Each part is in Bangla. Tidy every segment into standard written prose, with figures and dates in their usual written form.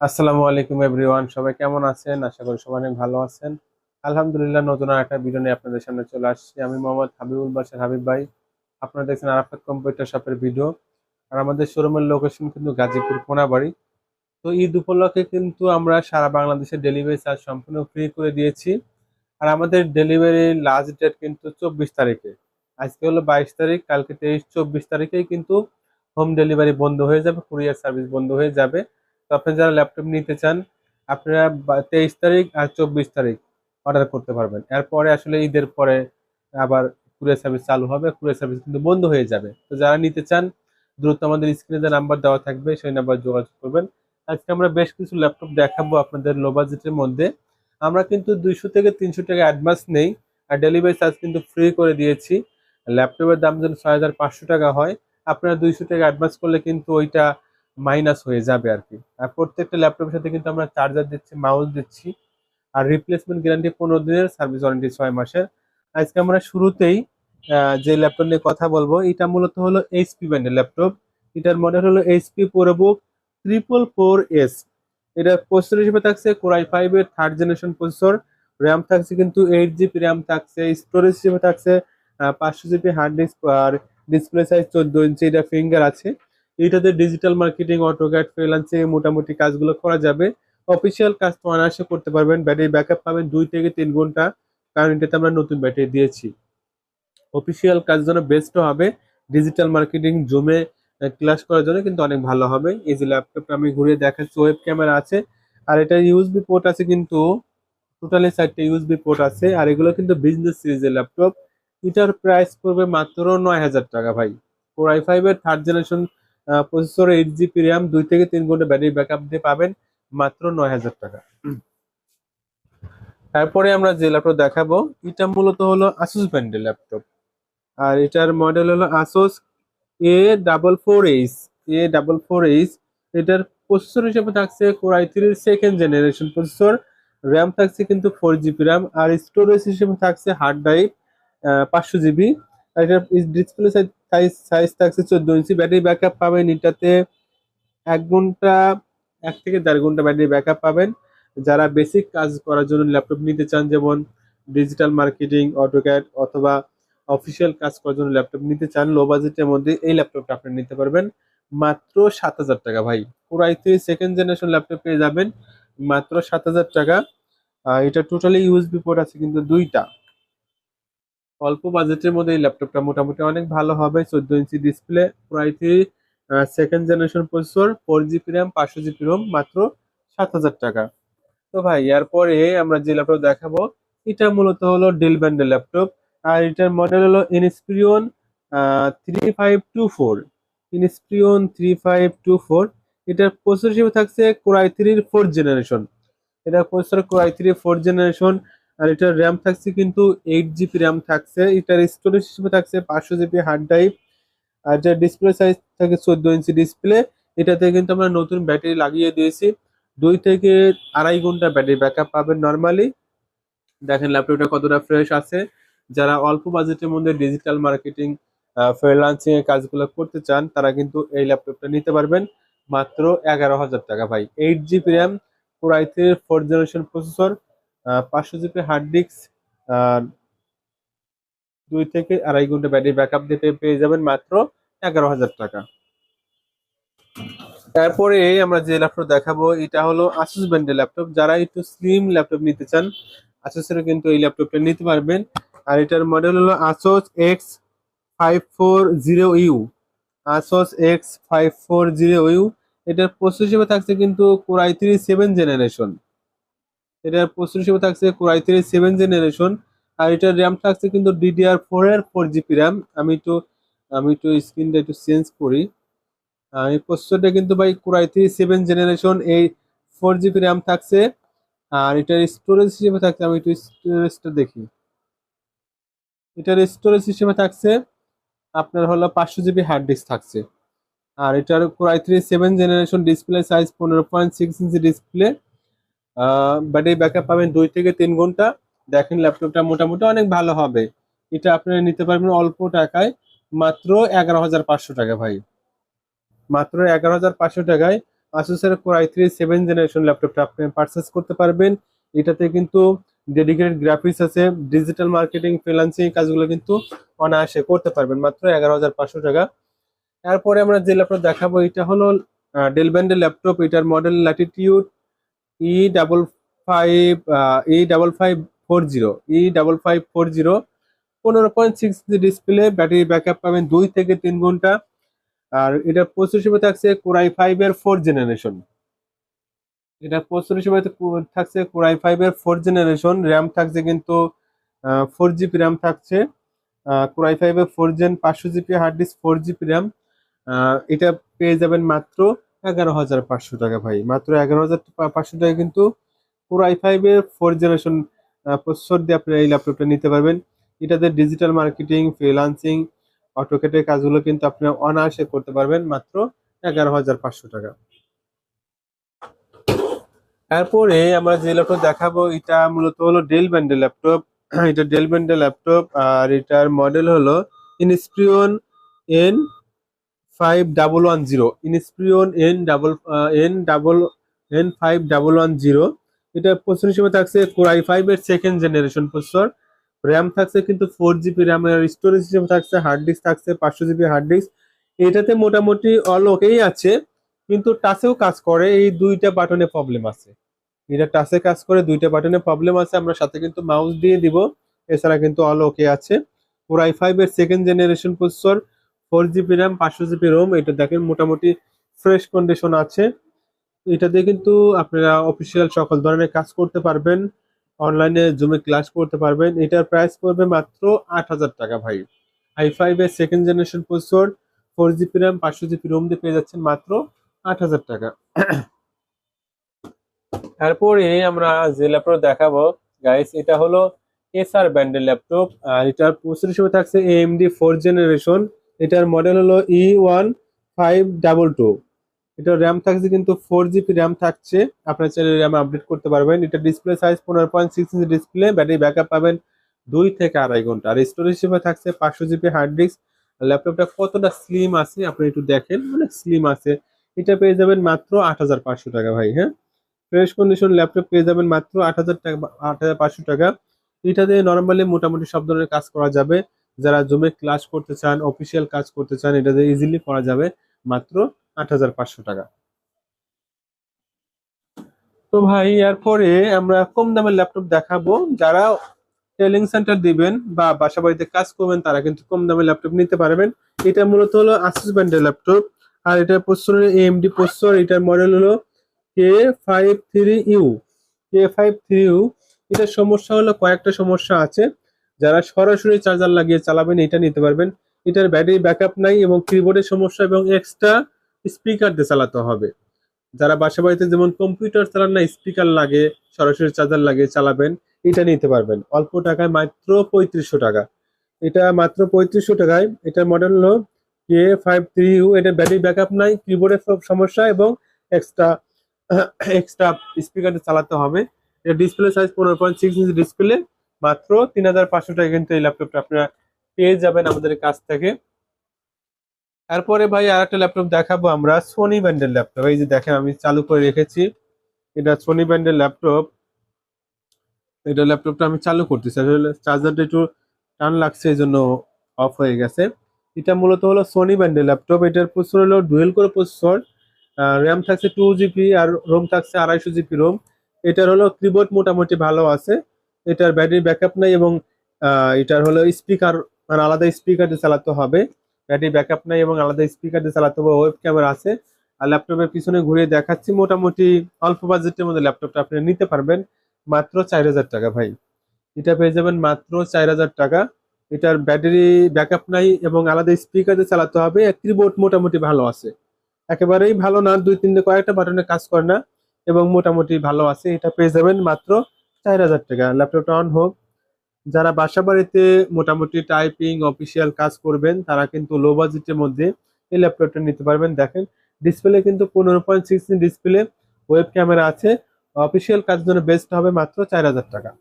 আসসালামু আলাইকুম এভরিওয়ান, সবাই কেমন আছেন? আশা করি সবাই অনেক ভালো আছেন। আলহামদুলিল্লাহ, নতুন আর একটা ভিডিও নিয়ে আপনাদের সামনে চলে আসছি। আমি মোহাম্মদ হাবিবুল বাশার হাবিব ভাই। আপনারা দেখছেন আরাফাত কম্পিউটার শপের ভিডিও। আর আমাদের শোরুমের লোকেশন কিন্তু গাজীপুর কোনাবাড়ি। তো ঈদ উপলক্ষে কিন্তু আমরা সারা বাংলাদেশে ডেলিভারি চার্জ সম্পূর্ণ ফ্রি করে দিয়েছি। আর আমাদের ডেলিভারি লাস্ট ডেট কিন্তু 24 তারিখে। আজকে হলো 22 তারিখ, কালকে 23 24 তারিখেই কিন্তু হোম ডেলিভারি বন্ধ হয়ে যাবে, কুরিয়ার সার্ভিস বন্ধ হয়ে যাবে। তো আপনি যারা ল্যাপটপ নিতে চান, আপনারা 23 তারিখ আর 24 তারিখ অর্ডার করতে পারবেন। এরপরে আসলে ঈদের পরে আবার কুরিয়ার সার্ভিস চালু হবে, কুরিয়ার সার্ভিস কিন্তু বন্ধ হয়ে যাবে। তো যারা নিতে চান, দ্রুত আমাদের স্ক্রিনে যে নাম্বার দেওয়া থাকবে সেই নাম্বার যোগাযোগ করবেন। আজকে আমরা বেশ কিছু ল্যাপটপ দেখাবো আপনাদের লো বাজেটের মধ্যে। আমরা কিন্তু 200 থেকে 300 টাকা অ্যাডভান্স নেই, আর ডেলিভারি চার্জ কিন্তু ফ্রি করে দিয়েছি। ল্যাপটপের দাম যদি 6500 টাকা হয়, আপনারা 200 টাকা অ্যাডভান্স করলে কিন্তু ওইটা মাইনাস হয়ে যাবে আর কি। আর প্রত্যেকটা ল্যাপটপের সাথে কিন্তু আমরা চার্জার দিচ্ছি, মাউস দিচ্ছি, আর রিপ্লেসমেন্ট গ্যারান্টি 15 দিনের, সার্ভিস ওয়ারেন্টি 6 মাসের। আজকে আমরা শুরুতেই যে ল্যাপটপ নিয়ে কথা বলবো, এটা মূলত হলো এইচপি ব্র্যান্ডের ল্যাপটপ। এটার মডেল হলো এইচপি প্রোবুক 444S। এটার প্রসেসর হিসেবে থাকছে কোর i5 এর 3rd জেনারেশন প্রসেসর। র্যাম থাকছে কিন্তু 8 জিবি র্যাম থাকছে। স্টোরেজ হিসেবে থাকছে 500 জিবি হার্ড ডিস্ক। আর ডিসপ্লে সাইজ 14 ইঞ্চি, এটা ফিঙ্গার আছে। এটাতে ডিজিটাল মার্কেটিং, অটোক্যাড, ফ্রিল্যান্সিং মোটামুটি কাজগুলো করা যাবে। অফিসিয়াল কাজ তো অনায়াসে করতে পারবেন। ব্যাটারি ব্যাকআপ পাবেন 2 থেকে 3 ঘন্টা, কারণ এটাতে আমরা নতুন ব্যাটারি দিয়েছি। অফিসিয়াল কাজের জন্য বেস্ট হবে। ডিজিটাল মার্কেটিং, জুমে ক্লাস করার জন্য কিন্তু অনেক ভালো হবে। এই যে ল্যাপটপটা আমি ঘুরে দেখাচ্ছি, ওয়েব ক্যামেরা আছে, আর এটা ইউএসবি পোর্ট আছে কিন্তু। টোটালি 4টে ইউএসবি পোর্ট আছে, আর এগুলো কিন্তু বিজনেস সিরিজের ল্যাপটপ। এটার প্রাইস পড়বে মাত্র 9,000 টাকা ভাই। কোর i5 এর 3rd generation processor, 8 GB RAM, 2 থেকে 3 ঘন্টা ব্যাটারি ব্যাকআপ দিয়ে পাবেন মাত্র 9,000 টাকা। তারপরে আমরা যে ল্যাপটপ দেখাবো, এটা মূলত হলো আসুস ব্র্যান্ডের ল্যাপটপ। আর এটার মডেল হলো আসুস A44H। এটার প্রসেসর হিসেবে থাকছে core i3 2nd generation processor. RAM থাকছে কিন্তু 4 জিবি র্যাম, আর স্টোরেজ হিসেবে থাকছে হার্ড ড্রাইভ 500 জিবি। আর এটার ডিসপ্লে সাইজ থাকছে 14 ইঞ্চি। ব্যাটারি ব্যাকআপ পাবেন এটাতে 1 ঘন্টা, 1 থেকে দেড় ঘন্টা ব্যাটারি ব্যাকআপ পাবেন। যারা বেসিক কাজ করার জন্য ল্যাপটপ নিতে চান, যেমন ডিজিটাল মার্কেটিং, অটোক্যাড অথবা অফিসিয়াল কাজ করার জন্য ল্যাপটপ নিতে চান, লো বাজেটের মধ্যে এই ল্যাপটপটা আপনি নিতে পারবেন মাত্র 7,000 টাকা ভাই। Core i3 2nd generation laptop পেয়ে যাবেন মাত্র 7,000 টাকা। এটা টোটালি ইউএসবি পোর্ট আছে কিন্তু দুইটা। অল্প বাজেটের মধ্যে এই ল্যাপটপটা মোটামুটি অনেক ভালো হবে। 14 inch display, core i3 2nd generation processor, 4 GB RAM, 500 GB ROM, মাত্র 7,000 টাকা। তো ভাই, এরপরে আমরা যে ল্যাপটপ দেখাবো, এটা মূলত হলো ডেল ব্র্যান্ডের ল্যাপটপ। আর এটার মডেল হলো ইনস্পিরিয়ন 3524। ইনস্পিরিয়ন 3524। এটার প্রসেসর হিসেবে থাকছে কোর i3 4th জেনারেশন। এটা processor core i3 4th generation. আর এটার র্যাম থাকছে কিন্তু 8 জিবি র্যাম থাকছে। এটার স্টোরেজ হিসেবে থাকছে 500 জিবি হার্ড ড্রাইভ। আর এটার ডিসপ্লে সাইজ থাকে 14 ইঞ্চি ডিসপ্লে। এটাতে কিন্তু আমরা নতুন ব্যাটারি লাগিয়ে দিয়েছি। 2 থেকে আড়াই ঘন্টা ব্যাটারি ব্যাকআপ পাবেন নর্মালি। দেখেন ল্যাপটপটা কতটা ফ্রেশ আছে। যারা অল্প বাজেটের মধ্যে ডিজিটাল মার্কেটিং, ফ্রিল্যান্সিং এর কাজগুলো করতে চান, তারা কিন্তু এই ল্যাপটপটা নিতে পারবেন মাত্র 11,000 টাকা ভাই। 8 GB RAM, core i3 4th generation processor, 500 GB hard disk, 2 থেকে আড়াই ঘন্টা ব্যাটারি ব্যাকআপ দিতে পেয়ে যাবেন মাত্র 11,000 টাকা। তারপরে আমরা যে ল্যাপটপ দেখাবো, এটা হলো আসুস ব্র্যান্ডের ল্যাপটপ। যারা একটু স্লিম ল্যাপটপ নিতে চান, আসুসের কিন্তু এই ল্যাপটপটা নিতে পারবেন। আর এটার মডেল হলো আসুস X540U। Asus X540U। এটার প্রসেসর হিসেবে থাকছে কিন্তু কোর i3 7th জেনারেশন। এটার প্রসেসর হিসেবে থাকছে কোর i3 7th জেনারেশন। আর এটার র্যাম থাকছে কিন্তু DDR4 এর 4 জিবি র্যাম। আমি একটু স্ক্রিনটা একটু চেঞ্জ করি। এই প্রসেসরটা কিন্তু ভাই কোর i3 7th জেনারেশন, এই 4 জিবি র্যাম থাকছে। আর এটার স্টোরেজ হিসেবে থাকছে, আমি একটু স্টোরেজটা দেখি। এটার স্টোরেজ হিসেবে থাকছে আপনার হলো 500 জিবি হার্ড ডিস্ক থাকছে। আর এটার core i3 7th generation, display size 15.6 inch display. Battery backup পাবেন 2 থেকে 3 ঘন্টা। দেখেন ল্যাপটপটা মোটামুটি অনেক ভালো হবে। এটা আপনারা নিতে পারবেন অল্প টাকায় মাত্র 11,500 টাকা ভাই। মাত্র 11,500 টাকায় আসুসের কোর i3 7 জেনারেশন ল্যাপটপটা আপনি পারচেস করতে পারবেন। এটাতে কিন্তু ডেডিকেটেড গ্রাফিক্স আছে, ডিজিটাল মার্কেটিং ফ্রিল্যান্সিং কাজগুলো কিন্তু অনায়াসে করতে পারবেন মাত্র 11,500 টাকা। এরপরে আমরা যে ল্যাপটপ দেখাবো এটা হলো ডেল ব্র্যান্ডের ল্যাপটপ। এটার model Latitude E5540 15.6 display, battery backup পাবেন 2 থেকে 3 ঘন্টা। আর এটা প্রসেসর হিসেবে থাকছে কোর i5 এর 4 জেনারেশন। এটা প্রসেসর হিসেবে থাকছে কোর i5 এর 4 জেনারেশন। র্যাম থাকছে কিন্তু 4 জিবি র্যাম থাকছে। কোর i5 এর 4 gen 500 GB hard disk, 4 GB RAM. এটা পেয়ে যাবেন মাত্র 11,500 টাকা ভাই, মাত্র 11,500 টাকা কিন্তু কোর i5 এর 4 জেনারেশন প্রসেসর দিয়ে আপনি এই ল্যাপটপটা নিতে পারবেন। এটাতে ডিজিটাল মার্কেটিং ফ্রিল্যান্সিং অটোকেটের কাজগুলো কিন্তু আপনি অনায়াসে করতে পারবেন মাত্র 11,500 টাকা। তারপরে আমরা যে ল্যাপটপ দেখাবো এটা মূলত হলো ডেল ব্র্যান্ডের ল্যাপটপ। এটা ডেল ব্র্যান্ডের ল্যাপটপ আর এটার মডেল হলো ইনস্পিরিয়ন N5110, ইনস্পিরিয়ন N5110। এটা প্রসেসর হিসেবে থাকছে কোর i5 এর 2nd জেনারেশন প্রসেসর। র্যাম থাকছে কিন্তু 4 জিবি র্যাম। এর স্টোরেজ হিসেবে থাকছে হার্ড ডিস্ক থাকছে 500 জিবি হার্ড ডিস্ক। এটাতে মোটামুটি অল ওকেই আছে, কিন্তু টাচেও কাজ করে, এই দুইটা বাটনে প্রবলেম আছে। এটা টাচে কাজ করে, দুইটা বাটনে প্রবলেম আছে, আমরা সাথে কিন্তু মাউস দিয়ে দিব। এছাড়া কিন্তু অল ওকে আছে। কোর i5 এর 2nd generation processor, 4 GB RAM 500 GB Rome. এটা দেখেন মোটামুটি ফ্রেশ কন্ডিশন আছে। এটা দিয়ে কিন্তু আপনারা অফিসিয়াল সকল ধরনের কাজ করতে পারবেন, অনলাইনে জুমে ক্লাস করতে পারবেন। এটার প্রাইস পড়বে মাত্র 8,000 টাকা ভাই। i5 এর 2nd generation processor, 4 GB RAM 500 GB Rome দিয়ে পেয়ে যাচ্ছেন মাত্র 8,000 টাকা। তারপরে আমরা যে ল্যাপটপ দেখাবো গাইস এটা হলো এসার ব্র্যান্ডের ল্যাপটপ। আর এটার প্রসেসর হিসেবে থাকছে AMD 4 জেনারেশন। এটার মডেল হলো E1522। এটার র্যাম থাকছে কিন্তু 4 জিবি র্যাম থাকছে, আপনার চাইলে র্যাম আপডেট করতে পারবেন। এটা display size 15.6 inch display, battery backup পাবেন 2 থেকে 2.5 ঘন্টা। আর স্টোরেজ হিসেবে থাকছে 500 জিবি হার্ড ডিস্ক। ল্যাপটপটা কতটা স্লিম আছে আপনি একটু দেখেন, অনেক স্লিম আছে। এটা পেয়ে যাবেন মাত্র 8,500 টাকা ভাই। হ্যাঁ, ফ্রেশ কন্ডিশন ল্যাপটপ পেয়ে যাবেন মাত্র 8,000 টাকা, 8,500 টাকা। এটাতে নর্মালি মোটামুটি সব ধরনের কাজ করা যাবে। যারা জুমে ক্লাস করতে চান, অফিসিয়াল কাজ করতে চান, এটাতে ইজিলি করা যাবে মাত্র 8,500 টাকা। তো ভাই এরপরে আমরা কম দামের ল্যাপটপ দেখাবো। যারা ট্রেনিং সেন্টার দিবেন বা বাসা বাড়িতে কাজ করবেন তারা কিন্তু কম দামের ল্যাপটপ নিতে পারবেন। এটা মূলত হলো আসুস ব্র্যান্ডের ল্যাপটপ। আর এটা প্রসেসর AMD প্রসেসর। এটার মডেল হলো K53U। K53U। এটার সমস্যা হলো কয়েকটা সমস্যা আছে। যারা সরাসরি চার্জার লাগিয়ে চালাবেন এটা নিতে পারবেন। এটার ব্যাটারি ব্যাকআপ নাই এবং কিবোর্ডের সমস্যা এবং এক্সট্রা স্পিকার দিয়ে চালাতে হবে। যারা বাসা বাড়িতে যেমন কম্পিউটার চালান না, স্পিকার লাগে, সরাসরি চার্জার লাগিয়ে চালাবেন, এটা নিতে পারবেন অল্প টাকায় মাত্র 3500 টাকা। এটা মাত্র 3500 টাকায়। এটার মডেল হলো K53U। এটার ব্যাটারি ব্যাকআপ নাই, কিবোর্ডের সব সমস্যা এবং এক্সট্রা এক্সট্রা স্পিকার চালাতে হবে। এটা ডিসপ্লে সাইজ 15.6 ইঞ্চি ডিসপ্লে। মাত্র 3,500 টাকা কিন্তু এই ল্যাপটপটা আপনারা পেয়ে যাবেন আমাদের কাছ থেকে। তারপরে ভাই আর একটা ল্যাপটপ দেখাবো আমরা, সোনি ব্র্যান্ডের ল্যাপটপ। এই যে দেখেন আমি চালু করে রেখেছি, এটা সোনি ব্র্যান্ডের ল্যাপটপ। এটা ল্যাপটপটা আমি চালু করতেছি, আসলে চার্জারটা একটু টান লাগছে এই জন্য অফ হয়ে গেছে। এটা মূলত হলো সোনি ব্র্যান্ডের ল্যাপটপ। এটার প্রসেসর হলো ডুয়েল কোর প্রসেসর। র্যাম থাকছে 2 জিবি আর রোম থাকছে 250 জিবি রোম। এটার হলো কিবোর্ড মোটামুটি ভালো আছে। এটার ব্যাটারি ব্যাকআপ নাই এবং এটার হলো স্পিকার, মানে আলাদা স্পিকার দিয়ে চালাতে হবে। ব্যাটারি ব্যাকআপ নাই এবং আলাদা স্পিকার দিয়ে চালাতে হবে। ওয়েব ক্যামেরা আছে। আর ল্যাপটপের পিছনে ঘুরে দেখাচ্ছি, মোটামুটি অল্প বাজেটের মধ্যে ল্যাপটপটা আপনি নিতে পারবেন মাত্র 4,000 টাকা ভাই। এটা পেয়ে যাবেন মাত্র 4,000 টাকা। এটার ব্যাটারি ব্যাকআপ নাই এবং আলাদা স্পিকার দিয়ে চালাতে হবে। কিবোর্ড মোটামুটি ভালো আছে, একেবারেই ভালো না, 2-3 কয়েকটা বাটনে কাজ করে না এবং মোটামুটি ভালো আছে। এটা পেয়ে যাবেন মাত্র 4,000 টাকা। ল্যাপটপটা অন হোক। যারা বাসা বাড়িতে মোটামুটি টাইপিং অফিসিয়াল কাজ করবেন তারা কিন্তু লো বাজেটের মধ্যে এই ল্যাপটপটা নিতে পারবেন। দেখেন ডিসপ্লে কিন্তু 15.6 ইঞ্চি ডিসপ্লে, ওয়েব ক্যামেরা আছে। অফিসিয়াল কাজের জন্য বেস্ট হবে মাত্র 4,000 টাকা।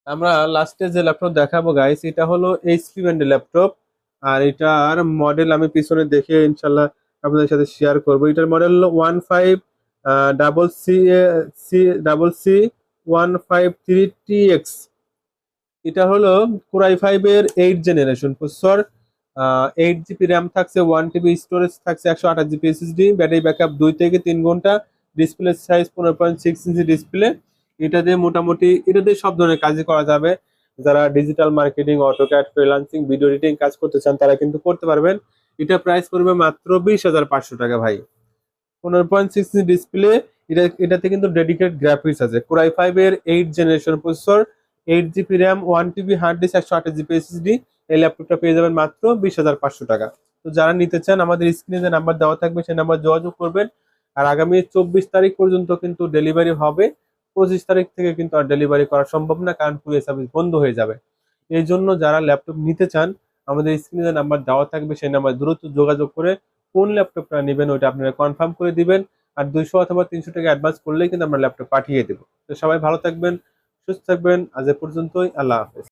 আমরা লাস্টে যে ল্যাপটপ দেখাবো গাইস এটা হলো HP ব্র্যান্ডের ল্যাপটপ। আর এটার মডেল আমি পিছনে দেখে ইনশাল্লাহ আপনাদের সাথে শেয়ার করবো। এটার মডেল হলো 15C1533TX। এটা হলো কোরাই 5 এর 8 জেনারেশন প্রসেসর। 8 জিবি র্যাম থাকছে, 1 TB স্টোরেজ থাকছে, 128 জিবি SSD, ব্যাটারি ব্যাকআপ 2 থেকে 3 ঘন্টা, ডিসপ্লে সাইজ 15.6 ইঞ্চি ডিসপ্লে। এটা দিয়ে সব ধরনের কাজই করা যাবে। যারা digital marketing, AutoCAD, freelancing, video editing কাজ করতে চান তারা কিন্তু করতে পারবেন। এটা প্রাইস পড়বে মাত্র 20,500 টাকা ভাই। 15.6 ইঞ্চি ডিসপ্লে। এটাতে কিন্তু ডেডিকেটেড গ্রাফিক্স আছে। কোরাই 5 এর 8 generation processor, 8 GB RAM, 1 TB hard disk, 128 GB SSD। এই ল্যাপটপটা পেয়ে যাবেন মাত্র 20,500 টাকা। তো যারা নিতে চান আমাদের স্ক্রিনে যে নাম্বার দেওয়া থাকবে সেই নাম্বার যোগাযোগ করবেন। আর আগামী 24 তারিখ পর্যন্ত কিন্তু ডেলিভারি হবে। 25 তারিখ থেকে কিন্তু আর ডেলিভারি করা সম্ভব না, কারণ কুরিয়ার সার্ভিস বন্ধ হয়ে যাবে। এই জন্য যারা ল্যাপটপ নিতে চান আমাদের স্ক্রিনে যে নাম্বার দেওয়া থাকবে সেই নাম্বার দ্রুত যোগাযোগ করে কোন ল্যাপটপটা নেবেন ওইটা আপনারা কনফার্ম করে দিবেন। আর 200 অথবা 300 টাকা অ্যাডভান্স করলেই কিন্তু আমরা ল্যাপটপ পাঠিয়ে দেবো। তো সবাই ভালো থাকবেন, সুস্থ থাকবেন। আজ এ পর্যন্তই। আল্লাহ হাফেজ।